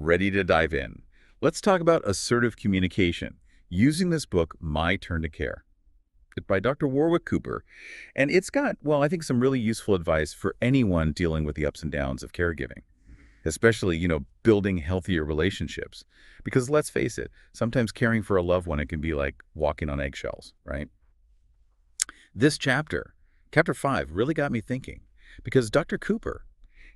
ready to dive in. Let's talk about assertive communication, using this book, My Turn to Care. It's by Dr. Warwick Cooper, and it's got, well, I think some really useful advice for anyone dealing with the ups and downs of caregiving, especially, building healthier relationships. Because let's face it, sometimes caring for a loved one, it can be like walking on eggshells, right? This chapter 5, really got me thinking, because Dr. Cooper,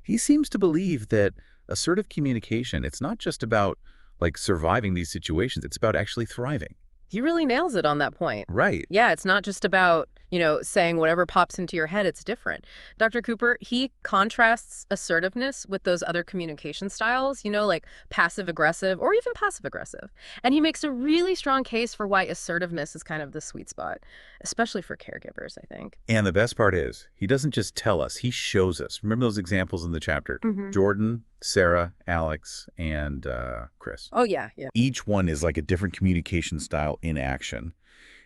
he seems to believe that assertive communication, it's not just about like surviving these situations, it's about actually thriving. He really nails it on that point. Right. Yeah, it's not just about, saying whatever pops into your head, it's different. Dr. Cooper, he contrasts assertiveness with those other communication styles, like passive-aggressive or even passive-aggressive. And he makes a really strong case for why assertiveness is kind of the sweet spot, especially for caregivers, I think. And the best part is, he doesn't just tell us, he shows us. Remember those examples in the chapter? Mhm. Jordan, Sarah, Alex, and Chris. Oh, yeah, yeah. Each one is like a different communication style in action.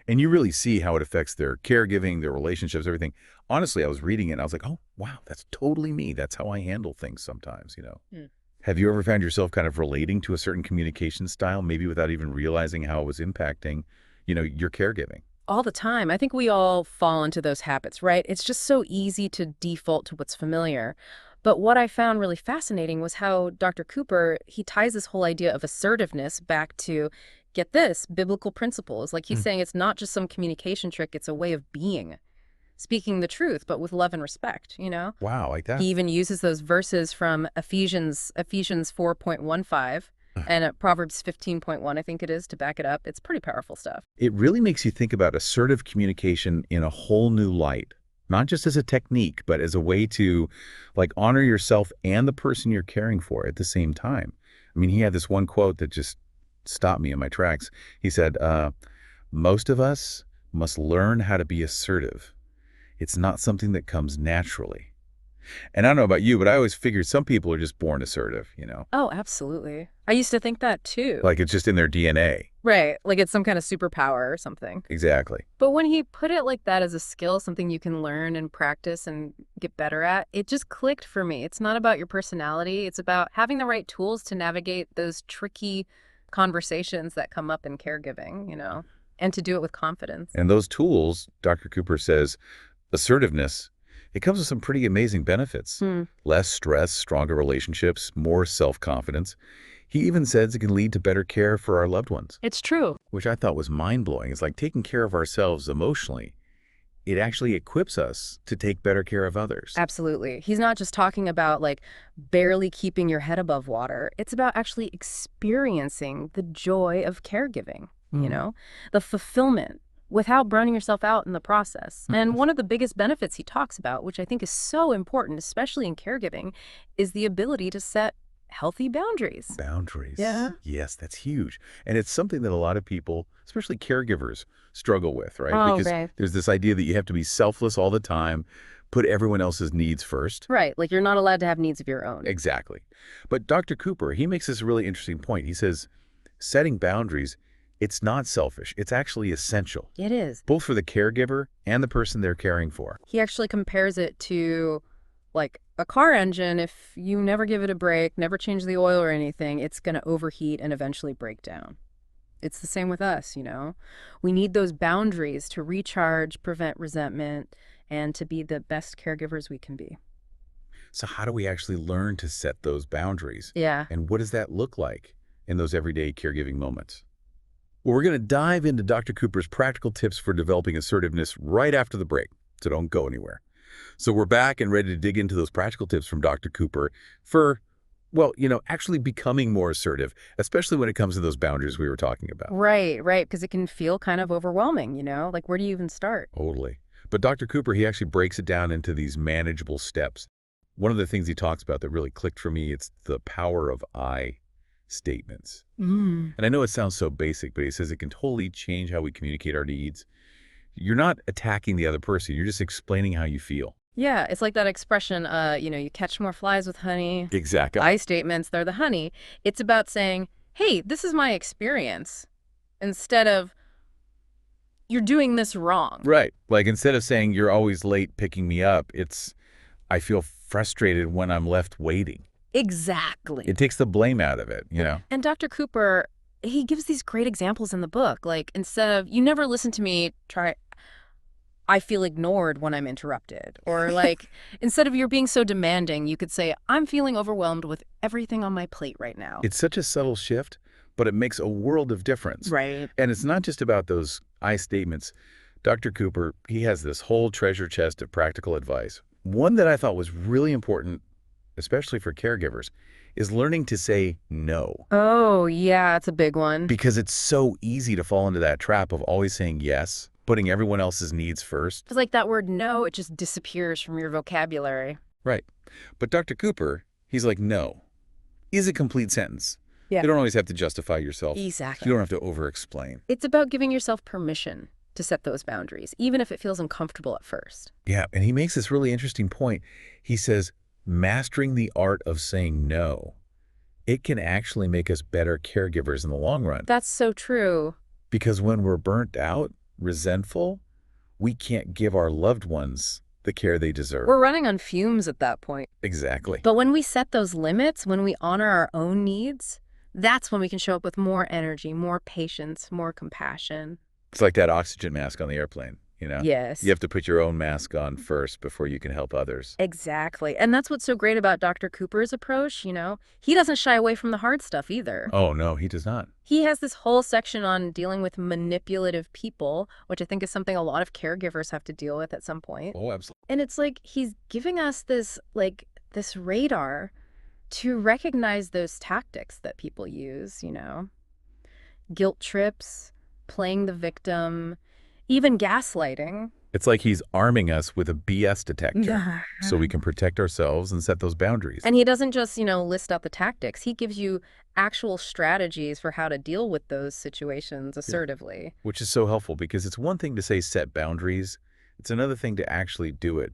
And you really see how it affects their caregiving, their relationships, everything. Honestly, I was reading it and I was like, oh, wow, that's totally me. That's how I handle things sometimes. Mm. Have you ever found yourself kind of relating to a certain communication style, maybe without even realizing how it was impacting, your caregiving? All the time. I think we all fall into those habits, right? It's just so easy to default to what's familiar. But what I found really fascinating was how Dr. Cooper, he ties this whole idea of assertiveness back to, get this, biblical principles. Like he's saying it's not just some communication trick, it's a way of being, speaking the truth, but with love and respect. Wow, like that? He even uses those verses from Ephesians 4.15 and Proverbs 15.1, I think it is, to back it up. It's pretty powerful stuff. It really makes you think about assertive communication in a whole new light, not just as a technique, but as a way to like honor yourself and the person you're caring for at the same time. I mean, he had this one quote that just stopped me in my tracks. He said, most of us must learn how to be assertive. It's not something that comes naturally. And I don't know about you, but I always figured some people are just born assertive. Oh, absolutely. I used to think that too. Like it's just in their DNA. Right, like it's some kind of superpower or something. Exactly. But when he put it like that as a skill, something you can learn and practice and get better at, it just clicked for me. It's not about your personality. It's about having the right tools to navigate those tricky conversations that come up in caregiving, and to do it with confidence. And those tools, Dr. Cooper says, assertiveness, it comes with some pretty amazing benefits. Less stress, stronger relationships, more self-confidence. He even says it can lead to better care for our loved ones. It's true. Which I thought was mind-blowing. It's like taking care of ourselves emotionally. It actually equips us to take better care of others. Absolutely. He's not just talking about like barely keeping your head above water. It's about actually experiencing the joy of caregiving, the fulfillment without burning yourself out in the process. And one of the biggest benefits he talks about, which I think is so important, especially in caregiving, is the ability to set healthy boundaries. Boundaries. Yeah. Yes, that's huge. And it's something that a lot of people, especially caregivers, struggle with, right? Oh, because right. there's this idea that you have to be selfless all the time, put everyone else's needs first. Right. Like you're not allowed to have needs of your own. Exactly. But Dr. Cooper, he makes this really interesting point. He says, setting boundaries, it's not selfish. It's actually essential, It is. both for the caregiver and the person they're caring for. He actually compares it to like a car engine. If you never give it a break, never change the oil or anything, it's going to overheat and eventually break down. It's the same with us, We need those boundaries to recharge, prevent resentment, and to be the best caregivers we can be. So how do we actually learn to set those boundaries? Yeah. And what does that look like in those everyday caregiving moments? Well, we're going to dive into Dr. Cooper's practical tips for developing assertiveness right after the break, so don't go anywhere. So we're back and ready to dig into those practical tips from Dr. Cooper for, well, actually becoming more assertive, especially when it comes to those boundaries we were talking about. Right, because it can feel kind of overwhelming, Like where do you even start? Totally. But Dr. Cooper, he actually breaks it down into these manageable steps. One of the things he talks about that really clicked for me, it's the power of I statements. And I know it sounds so basic, but he says it can totally change how we communicate our needs. You're not attacking the other person. You're just explaining how you feel. Yeah, it's like that expression, you catch more flies with honey. Exactly. I statements, they're the honey. It's about saying, hey, this is my experience, instead of, you're doing this wrong. Right. Like instead of saying you're always late picking me up, it's, I feel frustrated when I'm left waiting. Exactly. It takes the blame out of it, And Dr. Cooper, he gives these great examples in the book. Like, instead of, you never listen to me, try, I feel ignored when I'm interrupted. Or like, instead of you're being so demanding, you could say, I'm feeling overwhelmed with everything on my plate right now. It's such a subtle shift, but it makes a world of difference. Right. And it's not just about those I statements. Dr. Cooper, he has this whole treasure chest of practical advice. One that I thought was really important, especially for caregivers, is learning to say no. Oh, yeah, it's a big one. Because it's so easy to fall into that trap of always saying yes, putting everyone else's needs first. It's like that word no, it just disappears from your vocabulary. Right. But Dr. Cooper, he's like, no is a complete sentence. Yeah. You don't always have to justify yourself. Exactly. You don't have to over-explain. It's about giving yourself permission to set those boundaries, even if it feels uncomfortable at first. Yeah, and he makes this really interesting point. He says, mastering the art of saying no, it can actually make us better caregivers in the long run. That's so true. Because when we're burnt out, resentful, we can't give our loved ones the care they deserve. We're running on fumes at that point. Exactly. But when we set those limits, when we honor our own needs, that's when we can show up with more energy, more patience, more compassion. It's like that oxygen mask on the airplane, Yes. You have to put your own mask on first before you can help others. Exactly. And that's what's so great about Dr. Cooper's approach, He doesn't shy away from the hard stuff either. Oh, no, he does not. He has this whole section on dealing with manipulative people, which I think is something a lot of caregivers have to deal with at some point. Oh, absolutely. And it's like he's giving us this radar to recognize those tactics that people use, Guilt trips, playing the victim, even gaslighting. It's like he's arming us with a BS detector so we can protect ourselves and set those boundaries. And he doesn't just, list out the tactics. He gives you actual strategies for how to deal with those situations assertively. Yeah. Which is so helpful because it's one thing to say set boundaries. It's another thing to actually do it,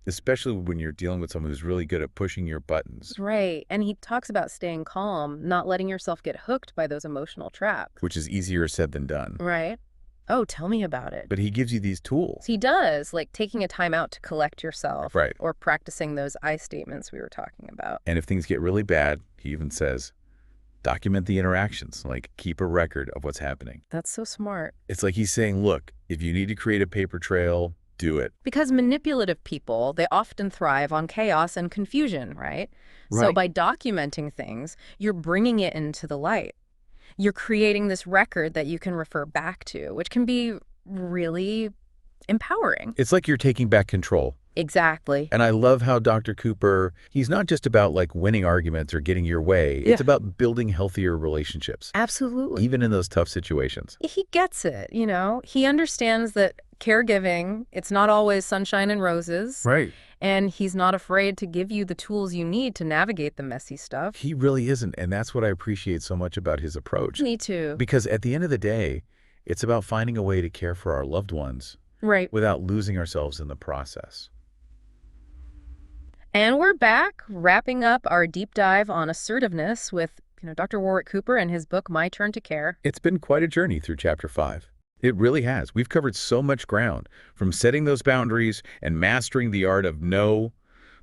especially when you're dealing with someone who's really good at pushing your buttons. Right. And he talks about staying calm, not letting yourself get hooked by those emotional traps. Which is easier said than done. Right. Oh, tell me about it. But he gives you these tools. He does, like taking a time out to collect yourself. Right. Or practicing those I statements we were talking about. And if things get really bad, he even says, document the interactions, like keep a record of what's happening. That's so smart. It's like he's saying, look, if you need to create a paper trail, do it. Because manipulative people, they often thrive on chaos and confusion, right? So by documenting things, you're bringing it into the light. You're creating this record that you can refer back to, which can be really empowering. It's like you're taking back control. Exactly. And I love how Dr. Cooper, he's not just about like winning arguments or getting your way. It's about building healthier relationships. Absolutely. Even in those tough situations. He gets it, He understands that caregiving, it's not always sunshine and roses. Right. And he's not afraid to give you the tools you need to navigate the messy stuff. He really isn't. And that's what I appreciate so much about his approach. Me too. Because at the end of the day, it's about finding a way to care for our loved ones. Right. Without losing ourselves in the process. And we're back, wrapping up our deep dive on assertiveness with, Dr. Warwick Cooper and his book, My Turn to Care. It's been quite a journey through Chapter 5. It really has. We've covered so much ground, from setting those boundaries and mastering the art of no.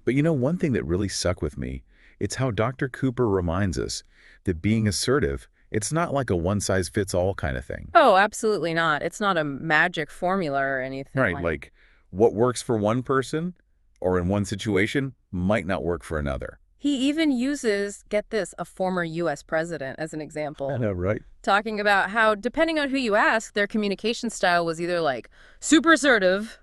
But one thing that really stuck with me, it's how Dr. Cooper reminds us that being assertive, it's not like a one-size-fits-all kind of thing. Oh, absolutely not. It's not a magic formula or anything. Right, like what works for one person or in one situation might not work for another. He even uses, get this, a former U.S. president as an example. I know, right? Talking about how, depending on who you ask, their communication style was either like super assertive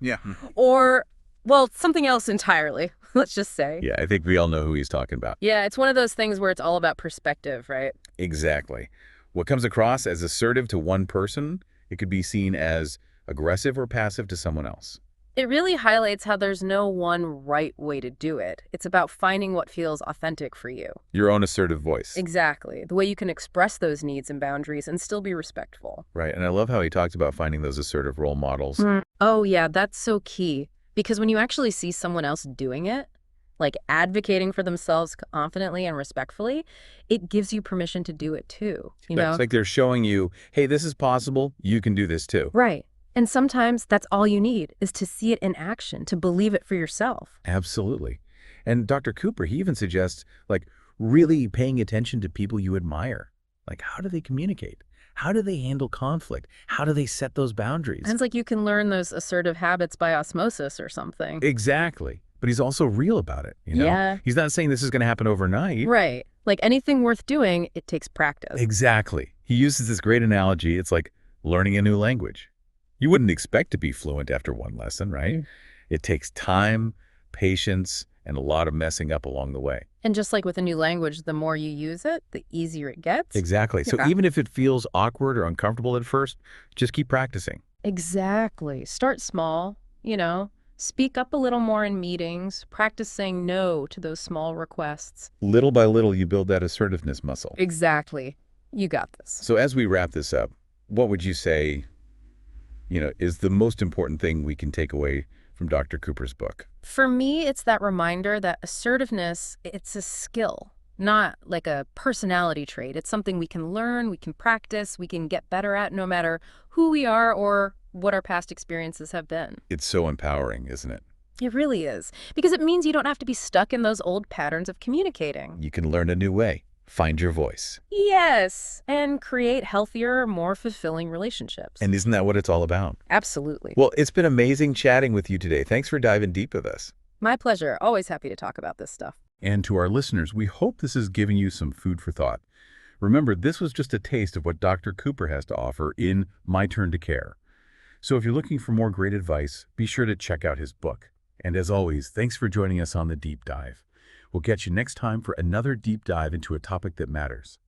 or, well, something else entirely, let's just say. Yeah, I think we all know who he's talking about. Yeah, it's one of those things where it's all about perspective, right? Exactly. What comes across as assertive to one person, it could be seen as aggressive or passive to someone else. It really highlights how there's no one right way to do it. It's about finding what feels authentic for you. Your own assertive voice. Exactly. The way you can express those needs and boundaries and still be respectful. Right. And I love how he talked about finding those assertive role models. Oh, yeah, that's so key. Because when you actually see someone else doing it, like advocating for themselves confidently and respectfully, it gives you permission to do it too. It's like they're showing you, hey, this is possible. You can do this too. Right. And sometimes that's all you need is to see it in action, to believe it for yourself. Absolutely. And Dr. Cooper, he even suggests, like, really paying attention to people you admire. Like, how do they communicate? How do they handle conflict? How do they set those boundaries? Sounds like you can learn those assertive habits by osmosis or something. Exactly. But he's also real about it, you know? Yeah. He's not saying this is going to happen overnight. Right. Like anything worth doing, it takes practice. Exactly. He uses this great analogy. It's like learning a new language. You wouldn't expect to be fluent after one lesson, right? Mm. It takes time, patience, and a lot of messing up along the way. And just like with a new language, the more you use it, the easier it gets. Exactly. So Yeah. even if it feels awkward or uncomfortable at first, just keep practicing. Exactly. Start small, speak up a little more in meetings, practice saying no to those small requests. Little by little, you build that assertiveness muscle. Exactly. You got this. So as we wrap this up, what would you say, is the most important thing we can take away from Dr. Cooper's book? For me, it's that reminder that assertiveness, it's a skill, not like a personality trait. It's something we can learn, we can practice, we can get better at no matter who we are or what our past experiences have been. It's so empowering, isn't it? It really is, because it means you don't have to be stuck in those old patterns of communicating. You can learn a new way, find your voice. Yes, and create healthier, more fulfilling relationships. And isn't that what it's all about? Absolutely. Well, it's been amazing chatting with you today. Thanks for diving deep with us. My pleasure. Always happy to talk about this stuff. And to our listeners, we hope this has given you some food for thought. Remember, this was just a taste of what Dr. Cooper has to offer in My Turn to Care. So if you're looking for more great advice, be sure to check out his book. And as always, thanks for joining us on The Deep Dive. We'll catch you next time for another deep dive into a topic that matters.